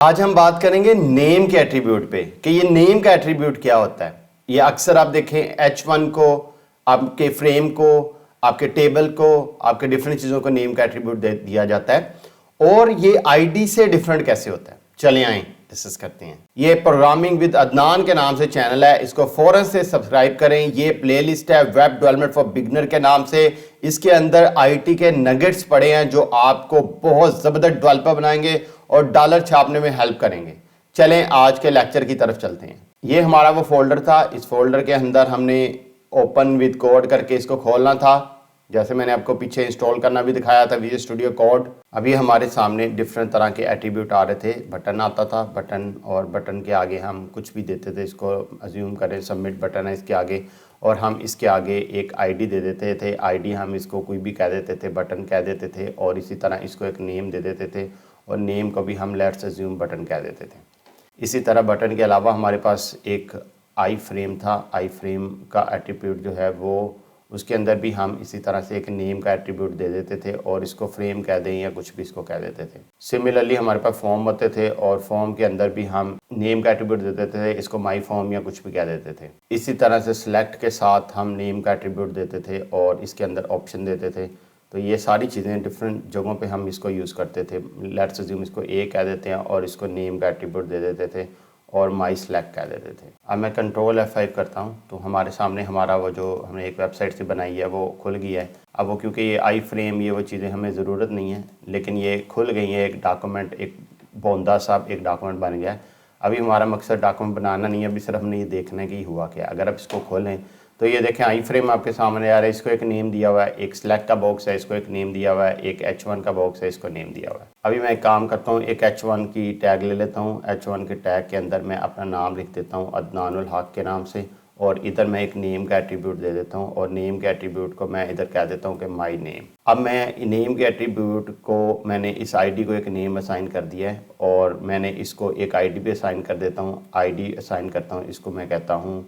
आज हम बात करेंगे नेम के एट्रीब्यूट पे कि ये नेम का एट्रीब्यूट क्या होता है। ये अक्सर आप देखें H1 को, आपके फ्रेम को, आपके टेबल को, आपके डिफरेंट चीज़ों को नेम का एट्रीब्यूट दे दिया जाता है। और ये आईडी से डिफरेंट कैसे होता है, चलें आए डिस्कस करते हैं। ये प्रोग्रामिंग विद अदनान के नाम से चैनल है, इसको फौरन से सब्सक्राइब करें। ये प्लेलिस्ट है वेब डेवलपमेंट फॉर बिगनर के नाम से। इसके अंदर आईटी के नगेट्स पड़े हैं जो आपको बहुत ज़बरदस्त डेवलपर बनाएंगे और डॉलर छापने में हेल्प करेंगे। चलें आज के लेक्चर की तरफ चलते हैं। ये हमारा वो फोल्डर था, इस फोल्डर के अंदर हमने ओपन विद कोड करके इसको खोलना था, जैसे मैंने आपको पीछे इंस्टॉल करना भी दिखाया था विजुअल स्टूडियो कोड। अभी हमारे सामने डिफरेंट तरह के एट्रीब्यूट आ रहे थे। बटन आता था, बटन और बटन के आगे हम कुछ भी देते थे। इसको अज्यूम करें सबमिट बटन है इसके आगे, और हम इसके आगे एक आईडी दे देते थे। आईडी हम इसको कोई भी कह देते थे, बटन कह देते थे, और इसी तरह इसको एक नेम दे देते थे, और नेम को भी हम लेट्स अज्यूम बटन कह देते थे। इसी तरह बटन के अलावा हमारे पास एक आई फ्रेम था। आई फ्रेम का एट्रीब्यूट जो है वो, उसके अंदर भी हम इसी तरह से एक नेम का एट्रीब्यूट दे देते थे, और इसको फ्रेम कह दें या कुछ भी इसको कह देते थे। सिमिलरली हमारे पास फॉर्म होते थे, और फॉर्म के अंदर भी हम नेम का एट्रीब्यूट दे देते थे, इसको माई फॉर्म या कुछ भी कह देते थे। इसी तरह से सिलेक्ट के साथ हम नेम का एट्रीब्यूट देते थे और इसके अंदर ऑप्शन देते थे। तो ये सारी चीज़ें डिफरेंट जगहों पे हम इसको यूज़ करते थे। लेट्स अज्यूम इसको ए कह देते हैं और इसको नेम का एट्रीब्यूट दे देते थे और माई सेलेक्ट कह देते थे। अब मैं कंट्रोल F5 करता हूँ तो हमारे सामने हमारा वो जो हमने एक वेबसाइट से बनाई है वो खुल गया है। अब वो क्योंकि ये आई फ्रेम ये वो चीज़ें हमें ज़रूरत नहीं है, लेकिन ये खुल गई है। एक डॉक्यूमेंट, एक बोंदा सा एक डॉक्यूमेंट बन गया है। अभी हमारा मकसद डॉक्यूमेंट बनाना नहीं है, अभी सिर्फ हमने ये देखना है कि हुआ क्या। अगर आप इसको खोलें तो ये देखें आई फ्रेम आपके सामने आ रहा है। इसको एक नेम दिया हुआ है, एक सिलेक्ट का बॉक्स है, इसको एक नेम दिया हुआ है, एक H1 का बॉक्स है, इसको नेम दिया हुआ है। अभी मैं एक काम करता हूँ, एक H1 की टैग ले लेता हूँ। H1 के टैग के अंदर मैं अपना नाम लिख देता हूँ अदनानुल हक के नाम से, और इधर मैं एक नेम का एट्रीब्यूट दे देता हूँ, और नेम के एट्रीब्यूट को मैं इधर कह देता हूँ कि माई नेम। अब मैं नेम के एट्रीब्यूट को, मैंने इस आईडी को एक नेम असाइन कर दिया है, और मैंने इसको एक आईडी भी असाइन कर देता हूँ। आईडी असाइन करता हूँ, इसको मैं कहता हूँ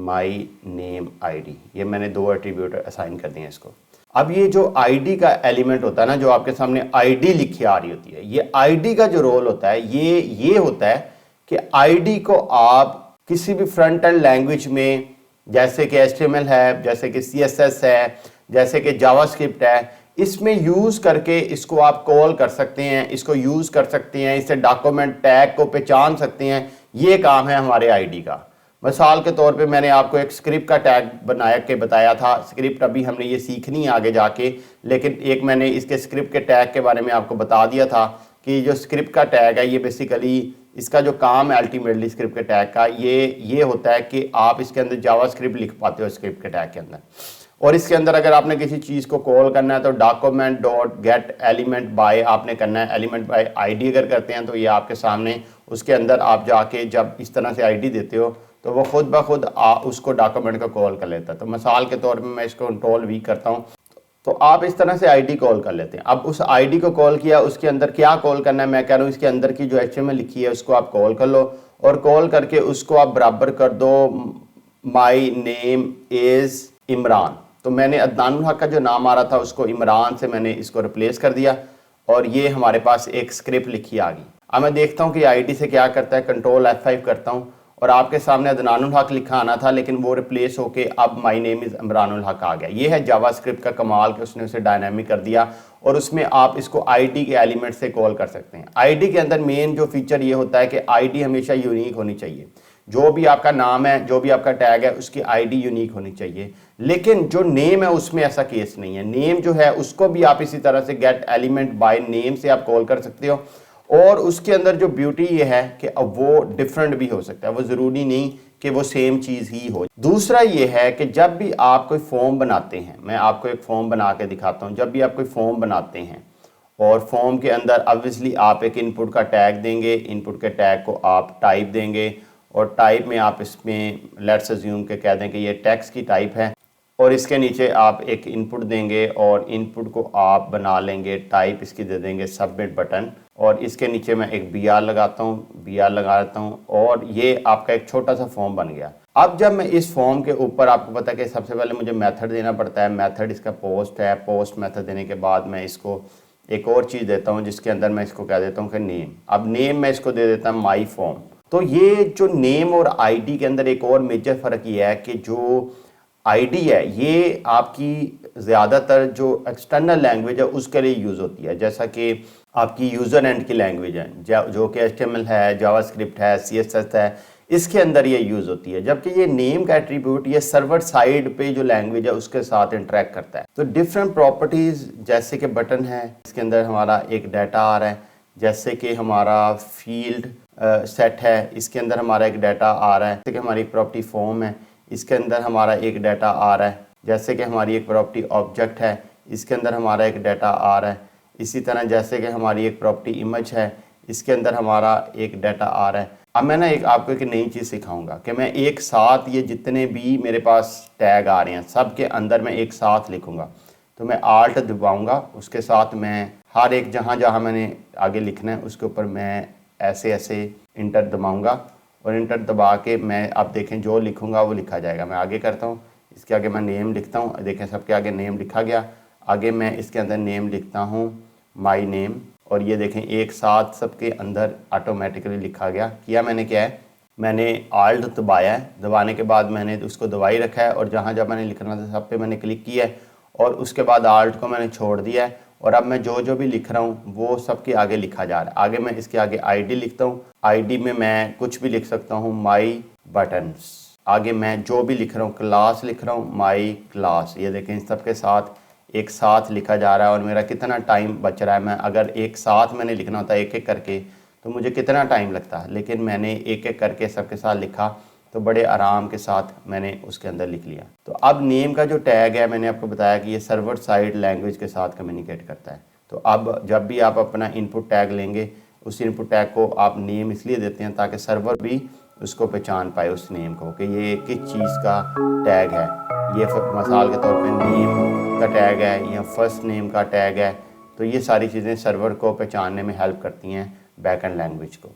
माई नेम आईडी। ये मैंने दो एट्रीब्यूट असाइन कर दिए हैं इसको। अब ये जो आईडी का एलिमेंट होता है ना, जो आपके सामने आईडी लिखी आ रही होती है, ये आईडी का जो रोल होता है ये होता है कि आईडी को आप किसी भी फ्रंट एंड लैंग्वेज में, जैसे कि HTML है, जैसे कि CSS है, जैसे कि जावास्क्रिप्ट है, इसमें यूज़ करके इसको आप कॉल कर सकते हैं, इसको यूज़ कर सकते हैं, इससे डॉक्यूमेंट टैग को पहचान सकते हैं। ये काम है हमारे आईडी का। मिसाल के तौर पे मैंने आपको एक स्क्रिप्ट का टैग बनाया के बताया था। स्क्रिप्ट अभी हमने ये सीखनी है आगे जाके, लेकिन एक मैंने इसके स्क्रिप्ट के टैग के बारे में आपको बता दिया था कि जो स्क्रिप्ट का टैग है ये बेसिकली इसका जो काम है अल्टीमेटली स्क्रिप्ट के टैग का ये होता है कि आप इसके अंदर जावास्क्रिप्ट लिख पाते हो स्क्रिप्ट के टैग के अंदर। और इसके अंदर अगर आपने किसी चीज़ को कॉल करना है तो document dot gate element by आपने करना है। एलिमेंट बाय आईडी अगर करते हैं तो ये आपके सामने, उसके अंदर आप जाके जब इस तरह से आईडी देते हो तो वो खुद ब खुद उसको डॉक्यूमेंट को कॉल कर लेता है। तो मिसाल के तौर पर मैं इसको कंट्रोल V करता हूँ तो आप इस तरह से आईडी कॉल कर लेते हैं। अब उस आईडी को कॉल किया, उसके अंदर क्या कॉल करना है मैं कह रहा हूँ, इसके अंदर की जो HTML लिखी है उसको आप कॉल कर लो, और कॉल करके उसको आप बराबर कर दो माई नेम इज़ इमरान। तो मैंने अदनानुल हक का जो नाम आ रहा था उसको इमरान से मैंने इसको रिप्लेस कर दिया, और ये हमारे पास एक स्क्रिप्ट लिखी आ गई। अब मैं देखता हूँ कि आईडी से क्या करता है। कंट्रोल F5 करता हूँ और आपके सामने अदनानुल हक लिखा आना था, लेकिन वो रिप्लेस होके अब माई नेम इज़ इमरानुल हक आ गया। ये है जावास्क्रिप्ट का कमाल कि उसने उसे डायनामिक कर दिया, और उसमें आप इसको आईडी के एलिमेंट से कॉल कर सकते हैं। आईडी के अंदर मेन जो फीचर ये होता है कि आईडी हमेशा यूनिक होनी चाहिए। जो भी आपका नाम है, जो भी आपका टैग है, उसकी आईडी यूनिक होनी चाहिए। लेकिन जो नेम है उसमें ऐसा केस नहीं है। नेम जो है उसको भी आप इसी तरह से गेट एलिमेंट बाय नेम से आप कॉल कर सकते हो, और उसके अंदर जो ब्यूटी ये है कि अब वो डिफरेंट भी हो सकता है, वो ज़रूरी नहीं कि वो सेम चीज़ ही हो। दूसरा ये है कि जब भी आप कोई फॉर्म बनाते हैं, मैं आपको एक फॉर्म बना के दिखाता हूँ। जब भी आप कोई फॉर्म बनाते हैं और फॉर्म के अंदर ऑब्वियसली आप एक इनपुट का टैग देंगे, इनपुट के टैग को आप टाइप देंगे, और टाइप में आप इसमें लेट्स अज्यूम के कह दें कि ये टेक्स्ट की टाइप है, और इसके नीचे आप एक इनपुट देंगे, और इनपुट को आप बना लेंगे टाइप इसकी दे देंगे सबमिट बटन, और इसके नीचे मैं एक BR लगाता हूँ, BR लगा देता हूँ, और ये आपका एक छोटा सा फॉर्म बन गया। अब जब मैं इस फॉर्म के ऊपर, आपको पता है कि सबसे पहले मुझे मेथड देना पड़ता है। मेथड इसका पोस्ट है, पोस्ट मेथड देने के बाद मैं इसको एक और चीज़ देता हूँ जिसके अंदर मैं इसको कह देता हूँ कि नेम। अब नेम मैं इसको दे देता हूँ माई फॉर्म। तो ये जो नेम और आईडी के अंदर एक और मेजर फ़र्क ये है कि जो आईडी है ये आपकी ज़्यादातर जो एक्सटर्नल लैंग्वेज है उसके लिए यूज़ होती है, जैसा कि आपकी यूज़र एंड की लैंग्वेज है जो कि HTML है, जावास्क्रिप्ट है, CSS है, इसके अंदर ये यूज़ होती है। जबकि ये नेम का एट्रीब्यूट ये सर्वर साइड पे जो लैंग्वेज है उसके साथ इंटरेक्ट करता है। तो डिफरेंट प्रॉपर्टीज़ जैसे कि बटन है, इसके अंदर हमारा एक डाटा आ रहा है, जैसे कि हमारा फील्ड सेट है, इसके अंदर हमारा एक डाटा आ रहा है, जैसे कि हमारी प्रॉपर्टी फॉर्म है, इसके अंदर हमारा एक डाटा आ रहा है, जैसे कि हमारी एक प्रॉपर्टी ऑब्जेक्ट है, इसके अंदर हमारा एक डाटा आ रहा है। इसी तरह जैसे कि हमारी एक प्रॉपर्टी इमेज है, इसके अंदर हमारा एक डाटा आ रहा है। अब मैं ना आपको एक नई चीज़ सिखाऊंगा कि मैं एक साथ ये जितने भी मेरे पास टैग आ रहे हैं सब के अंदर मैं एक साथ लिखूंगा। तो मैं आल्ट दबाऊंगा, उसके साथ मैं हर एक जहाँ जहाँ मैंने आगे लिखना है उसके ऊपर मैं ऐसे ऐसे इंटर दबाऊंगा और इंटर दबा के मैं अब देखें जो लिखूंगा वो लिखा जाएगा। मैं आगे करता हूँ, इसके आगे मैं नेम लिखता हूँ, देखें सबके आगे नेम लिखा गया। आगे मैं इसके अंदर नेम लिखता हूँ माई नेम और ये देखें एक साथ सबके अंदर ऑटोमेटिकली लिखा गया। किया मैंने क्या है, मैंने आल्ट दबाया है, दबाने के बाद मैंने उसको दबाई रखा है और जहाँ जहाँ मैंने लिखना था सब पे मैंने क्लिक किया है और उसके बाद आल्ट को मैंने छोड़ दिया है और अब मैं जो भी लिख रहा हूँ वो सबके आगे लिखा जा रहा है। आगे मैं इसके आगे आईडी लिखता हूँ, आईडी में मैं कुछ भी लिख सकता हूँ माई बटन्स। आगे मैं जो भी लिख रहा हूँ क्लास लिख रहा हूँ माई क्लास। ये देखें सबके साथ एक साथ लिखा जा रहा है और मेरा कितना टाइम बच रहा है। मैं अगर एक साथ मैंने लिखना होता एक एक करके तो मुझे कितना टाइम लगता है, लेकिन मैंने एक एक करके सबके साथ लिखा तो बड़े आराम के साथ मैंने उसके अंदर लिख लिया। तो अब नेम का जो टैग है मैंने आपको बताया कि ये सर्वर साइड लैंग्वेज के साथ कम्युनिकेट करता है। तो अब जब भी आप अपना इनपुट टैग लेंगे उस इनपुट टैग को आप नेम इसलिए देते हैं ताकि सर्वर भी उसको पहचान पाए उस नेम को कि ये किस चीज़ का टैग है। ये मिसाल के तौर पे नेम का टैग है या फर्स्ट नेम का टैग है। तो ये सारी चीज़ें सर्वर को पहचानने में हेल्प करती हैं बैकएंड लैंग्वेज को।